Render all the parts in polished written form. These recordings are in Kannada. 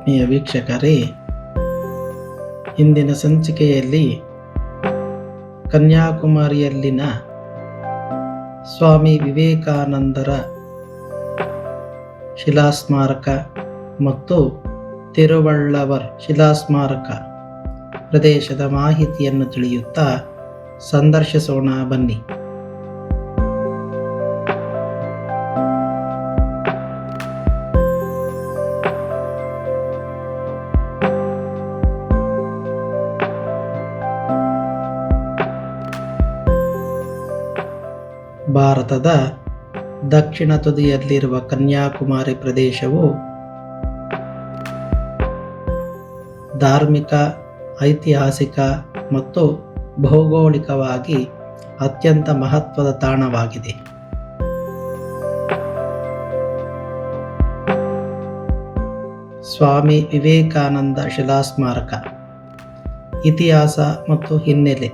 ಆತ್ಮೀಯ ವೀಕ್ಷಕರೇ, ಇಂದಿನ ಸಂಚಿಕೆಯಲ್ಲಿ ಕನ್ಯಾಕುಮಾರಿಯಲ್ಲಿನ ಸ್ವಾಮಿ ವಿವೇಕಾನಂದರ ಶಿಲಾಸ್ಮಾರಕ ಮತ್ತು ತಿರುವಳ್ಳವರ್ ಶಿಲಾಸ್ಮಾರಕ ಪ್ರದೇಶದ ಮಾಹಿತಿಯನ್ನು ತಿಳಿಯುತ್ತಾ ಸಂದರ್ಶಿಸೋಣ ಬನ್ನಿ. ಭಾರತದ ದಕ್ಷಿಣ ತುದಿಯಲ್ಲಿರುವ ಕನ್ಯಾಕುಮಾರಿ ಪ್ರದೇಶವು ಧಾರ್ಮಿಕ, ಐತಿಹಾಸಿಕ ಮತ್ತು ಭೌಗೋಳಿಕವಾಗಿ ಅತ್ಯಂತ ಮಹತ್ವದ ತಾಣವಾಗಿದೆ. ಸ್ವಾಮಿ ವಿವೇಕಾನಂದ ಶಿಲಾಸ್ಮಾರಕ. ಇತಿಹಾಸ ಮತ್ತು ಹಿನ್ನೆಲೆ.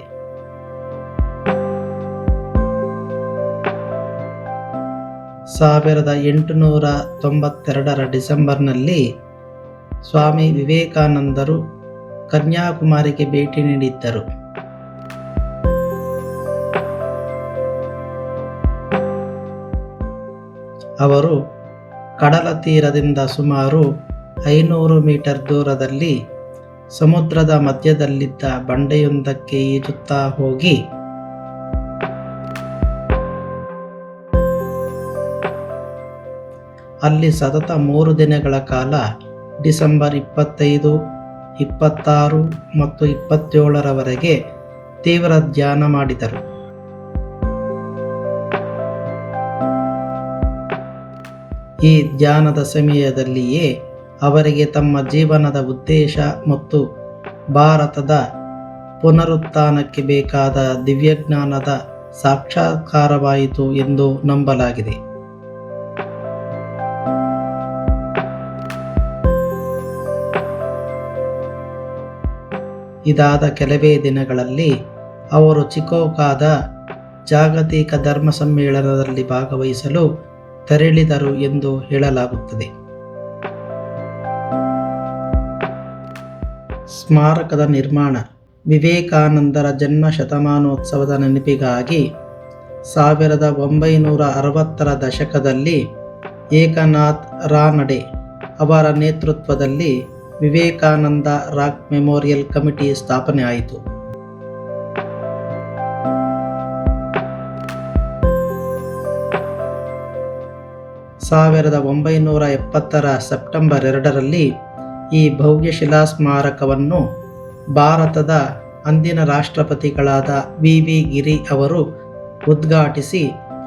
1892 ಡಿಸೆಂಬರ್ನಲ್ಲಿ ಸ್ವಾಮಿ ವಿವೇಕಾನಂದರು ಕನ್ಯಾಕುಮಾರಿಗೆ ಭೇಟಿ ನೀಡಿದ್ದರು. ಅವರು ಕಡಲ ತೀರದಿಂದ ಸುಮಾರು 500 ಮೀಟರ್ ದೂರದಲ್ಲಿ ಸಮುದ್ರದ ಮಧ್ಯದಲ್ಲಿದ್ದ ಬಂಡೆಯೊಂದಕ್ಕೆ ಈಜುತ್ತಾ ಹೋಗಿ ಅಲ್ಲಿ ಸತತ 3 ದಿನಗಳ ಕಾಲ ಡಿಸೆಂಬರ್ 25, 26 ಮತ್ತು 27ರವರೆಗೆ ತೀವ್ರ ಧ್ಯಾನ ಮಾಡಿದರು. ಈ ಧ್ಯಾನದ ಸಮಯದಲ್ಲಿಯೇ ಅವರಿಗೆ ತಮ್ಮ ಜೀವನದ ಉದ್ದೇಶ ಮತ್ತು ಭಾರತದ ಪುನರುತ್ಥಾನಕ್ಕೆ ಬೇಕಾದ ದಿವ್ಯಜ್ಞಾನದ ಸಾಕ್ಷಾತ್ಕಾರವಾಯಿತು ಎಂದು ನಂಬಲಾಗಿದೆ. ಇದಾದ ಕೆಲವೇ ದಿನಗಳಲ್ಲಿ ಅವರು ಚಿಕಾಗೋದ ಜಾಗತಿಕ ಧರ್ಮ ಸಮ್ಮೇಳನದಲ್ಲಿ ಭಾಗವಹಿಸಲು ತೆರಳಿದರು ಎಂದು ಹೇಳಲಾಗುತ್ತದೆ. ಸ್ಮಾರಕದ ನಿರ್ಮಾಣ. ವಿವೇಕಾನಂದರ ಜನ್ಮ ಶತಮಾನೋತ್ಸವದ ನೆನಪಿಗಾಗಿ 1960ರ ದಶಕದಲ್ಲಿ ಏಕನಾಥ್ ರಾನಡೆ ಅವರ ನೇತೃತ್ವದಲ್ಲಿ ವಿವೇಕಾನಂದ ರಾಕ್ ಮೆಮೋರಿಯಲ್ ಕಮಿಟಿ ಸ್ಥಾಪನೆ ಆಯಿತು. 1970ರ ಸೆಪ್ಟೆಂಬರ್ 2ರಲ್ಲಿ ಈ ಭವ್ಯ ಶಿಲಾಸ್ಮಾರಕವನ್ನು ಭಾರತದ ಅಂದಿನ ರಾಷ್ಟ್ರಪತಿಗಳಾದ ವಿ ಗಿರಿ ಅವರು ಉದ್ಘಾಟಿಸಿ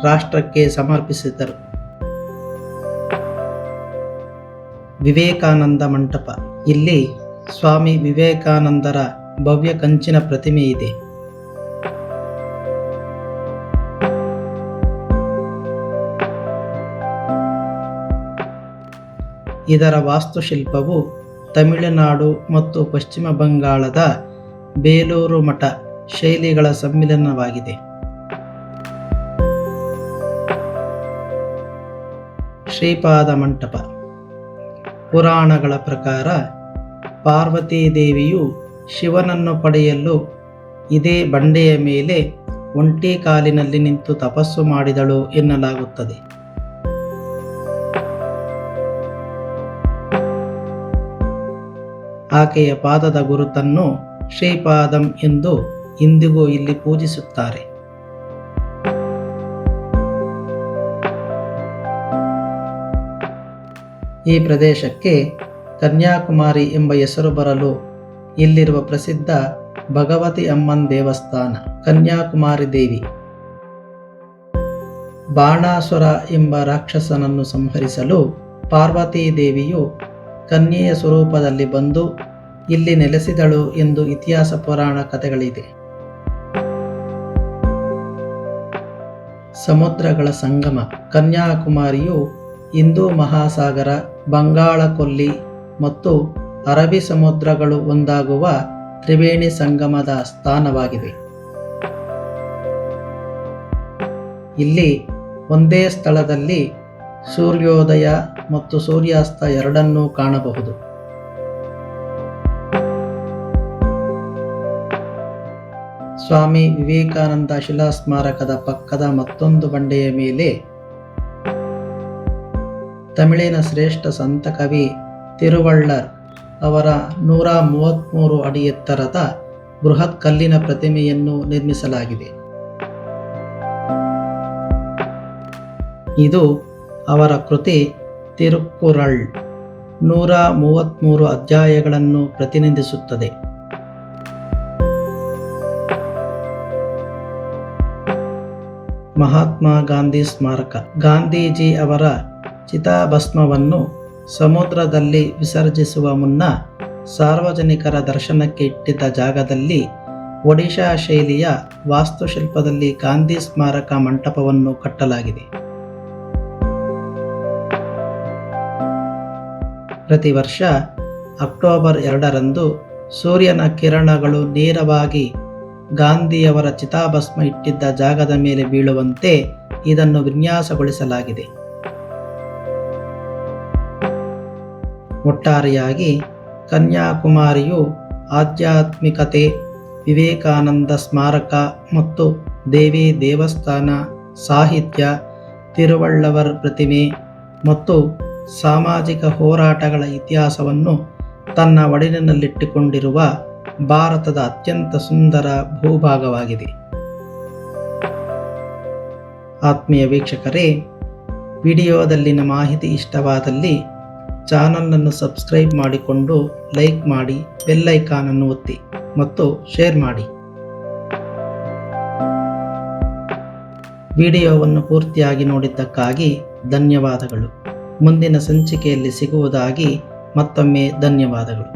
ರಾಷ್ಟ್ರಕ್ಕೆ ಸಮರ್ಪಿಸಿದರು. ವಿವೇಕಾನಂದ ಮಂಟಪ. ಇಲ್ಲಿ ಸ್ವಾಮಿ ವಿವೇಕಾನಂದರ ಭವ್ಯ ಕಂಚಿನ ಪ್ರತಿಮೆ ಇದೆ. ಇದರ ವಾಸ್ತುಶಿಲ್ಪವು ತಮಿಳುನಾಡು ಮತ್ತು ಪಶ್ಚಿಮ ಬಂಗಾಳದ ಬೇಲೂರು ಮಠ ಶೈಲಿಗಳ ಸಮ್ಮಿಲನವಾಗಿದೆ. ಶ್ರೀಪಾದ ಮಂಟಪ. ಪುರಾಣಗಳ ಪ್ರಕಾರ ಪಾರ್ವತೀ ದೇವಿಯು ಶಿವನನ್ನು ಪಡೆಯಲು ಇದೇ ಬಂಡೆಯ ಮೇಲೆ ಒಂಟಿ ಕಾಲಿನಲ್ಲಿ ನಿಂತು ತಪಸ್ಸು ಮಾಡಿದಳು ಎನ್ನಲಾಗುತ್ತದೆ. ಆಕೆಯ ಪಾದದ ಗುರುತನ್ನು ಶ್ರೀಪಾದಂ ಎಂದು ಇಂದಿಗೂ ಇಲ್ಲಿ ಪೂಜಿಸುತ್ತಾರೆ. ಈ ಪ್ರದೇಶಕ್ಕೆ ಕನ್ಯಾಕುಮಾರಿ ಎಂಬ ಹೆಸರು ಬರಲು ಇಲ್ಲಿರುವ ಪ್ರಸಿದ್ಧ ಭಗವತಿ ಅಮ್ಮನ್ ದೇವಸ್ಥಾನ. ಕನ್ಯಾಕುಮಾರಿ ದೇವಿ. ಬಾಣಾಸುರ ಎಂಬ ರಾಕ್ಷಸನನ್ನು ಸಂಹರಿಸಲು ಪಾರ್ವತೀ ದೇವಿಯು ಕನ್ಯೆಯ ಸ್ವರೂಪದಲ್ಲಿ ಬಂದು ಇಲ್ಲಿ ನೆಲೆಸಿದಳು ಎಂದು ಇತಿಹಾಸ ಪುರಾಣ ಕಥೆಗಳಿದೆ. ಸಮುದ್ರಗಳ ಸಂಗಮ. ಕನ್ಯಾಕುಮಾರಿಯು ಹಿಂದೂ ಮಹಾಸಾಗರ, ಬಂಗಾಳ ಕೊಲ್ಲಿ ಮತ್ತು ಅರಬ್ಬಿ ಸಮುದ್ರಗಳು ಒಂದಾಗುವ ತ್ರಿವೇಣಿ ಸಂಗಮದ ಸ್ಥಾನವಾಗಿದೆ. ಇಲ್ಲಿ ಒಂದೇ ಸ್ಥಳದಲ್ಲಿ ಸೂರ್ಯೋದಯ ಮತ್ತು ಸೂರ್ಯಾಸ್ತ ಎರಡನ್ನೂ ಕಾಣಬಹುದು. ಸ್ವಾಮಿ ವಿವೇಕಾನಂದ ಶಿಲಾ ಸ್ಮಾರಕದ ಪಕ್ಕದ ಮತ್ತೊಂದು ಬಂಡೆಯ ಮೇಲೆ ತಮಿಳಿನ ಶ್ರೇಷ್ಠ ಸಂತ ಕವಿ ತಿರುವಳ್ಳರ್ ಅವರ 133 ಅಡಿ ಎತ್ತರದ ಬೃಹತ್ ಕಲ್ಲಿನ ಪ್ರತಿಮೆಯನ್ನು ನಿರ್ಮಿಸಲಾಗಿದೆ. ಇದು ಅವರ ಕೃತಿ ತಿರುಕ್ಕುರಳ್ 133 ಅಧ್ಯಾಯಗಳನ್ನು ಪ್ರತಿನಿಧಿಸುತ್ತದೆ. ಮಹಾತ್ಮ ಗಾಂಧಿ ಸ್ಮಾರಕ. ಗಾಂಧೀಜಿ ಅವರ ಚಿತಾಭಸ್ಮವನ್ನು ಸಮುದ್ರದಲ್ಲಿ ವಿಸರ್ಜಿಸುವ ಮುನ್ನ ಸಾರ್ವಜನಿಕರ ದರ್ಶನಕ್ಕೆ ಇಟ್ಟಿದ್ದ ಜಾಗದಲ್ಲಿ ಒಡಿಶಾ ಶೈಲಿಯ ವಾಸ್ತುಶಿಲ್ಪದಲ್ಲಿ ಗಾಂಧಿ ಸ್ಮಾರಕ ಮಂಟಪವನ್ನು ಕಟ್ಟಲಾಗಿದೆ. ಪ್ರತಿ ವರ್ಷ ಅಕ್ಟೋಬರ್ 2ರಂದು ಸೂರ್ಯನ ಕಿರಣಗಳು ನೇರವಾಗಿ ಗಾಂಧಿಯವರ ಚಿತಾಭಸ್ಮ ಇಟ್ಟಿದ್ದ ಜಾಗದ ಮೇಲೆ ಬೀಳುವಂತೆ ಇದನ್ನು ವಿನ್ಯಾಸಗೊಳಿಸಲಾಗಿದೆ. ಒಟ್ಟಾರೆಯಾಗಿ ಕನ್ಯಾಕುಮಾರಿಯು ಆಧ್ಯಾತ್ಮಿಕತೆ, ವಿವೇಕಾನಂದ ಸ್ಮಾರಕ ಮತ್ತು ದೇವಿ ದೇವಸ್ಥಾನ, ಸಾಹಿತ್ಯ, ತಿರುವಳ್ಳವರ್ ಪ್ರತಿಮೆ ಮತ್ತು ಸಾಮಾಜಿಕ ಹೋರಾಟಗಳ ಇತಿಹಾಸವನ್ನು ತನ್ನ ಒಡಲಿನಲ್ಲಿಟ್ಟುಕೊಂಡಿರುವ ಭಾರತದ ಅತ್ಯಂತ ಸುಂದರ ಭೂಭಾಗವಾಗಿದೆ. ಆತ್ಮೀಯ ವೀಕ್ಷಕರೇ, ವಿಡಿಯೋದಲ್ಲಿನ ಮಾಹಿತಿ ಇಷ್ಟವಾದಲ್ಲಿ ಚಾನಲನ್ನು ಸಬ್ಸ್ಕ್ರೈಬ್ ಮಾಡಿಕೊಂಡು ಲೈಕ್ ಮಾಡಿ, ಬೆಲ್ ಐಕಾನ್ ಅನ್ನು ಒತ್ತಿ ಮತ್ತು ಶೇರ್ ಮಾಡಿ. ವಿಡಿಯೋವನ್ನು ಪೂರ್ತಿಯಾಗಿ ನೋಡಿದ್ದಕ್ಕಾಗಿ ಧನ್ಯವಾದಗಳು. ಮುಂದಿನ ಸಂಚಿಕೆಯಲ್ಲಿ ಸಿಗುವುದಾಗಿ ಮತ್ತೊಮ್ಮೆ ಧನ್ಯವಾದಗಳು.